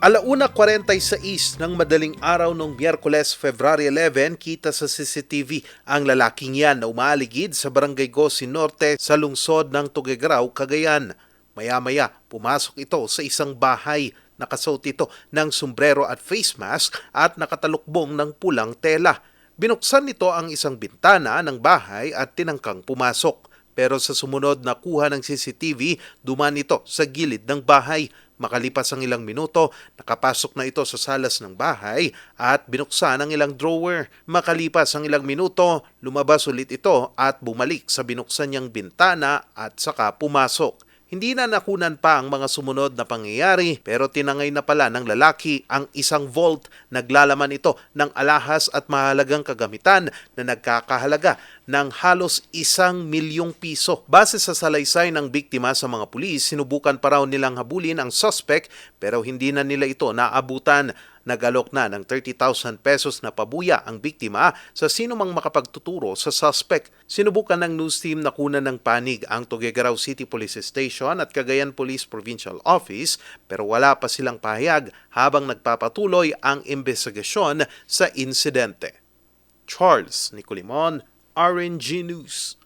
1:46 ng madaling araw noong Miyerkules, February 11, kita sa CCTV ang lalaking yan na umaaligid sa Barangay Gosi Norte sa lungsod ng Tuguegarao, Cagayan. Maya-maya, pumasok ito sa isang bahay. Nakasuot ito ng sombrero at face mask at nakatalukbong ng pulang tela. Binuksan nito ang isang bintana ng bahay at tinangkang pumasok. Pero sa sumunod na kuha ng CCTV, dumaan ito sa gilid ng bahay. Makalipas ang ilang minuto, nakapasok na ito sa salas ng bahay at binuksan ang ilang drawer. Makalipas ang ilang minuto, lumabas ulit ito at bumalik sa binuksan niyang bintana at saka pumasok. Hindi na nakunan pa ang mga sumunod na pangyayari pero tinangay na pala ng lalaki ang isang vault. Naglalaman ito ng alahas at mahalagang kagamitan na nagkakahalaga ng halos 1 milyong piso. Base sa salaysay ng biktima sa mga pulis, sinubukan pa raw nilang habulin ang suspect pero hindi na nila ito naabutan. Nag-alok na ng 30,000 pesos na pabuya ang biktima sa sinumang makapagtuturo sa suspect. Sinubukan ng news team na kunan ng panig ang Tuguegarao City Police Station at Cagayan Police Provincial Office pero wala pa silang pahayag habang nagpapatuloy ang investigasyon sa insidente. Charles Nicolimon, RNG News.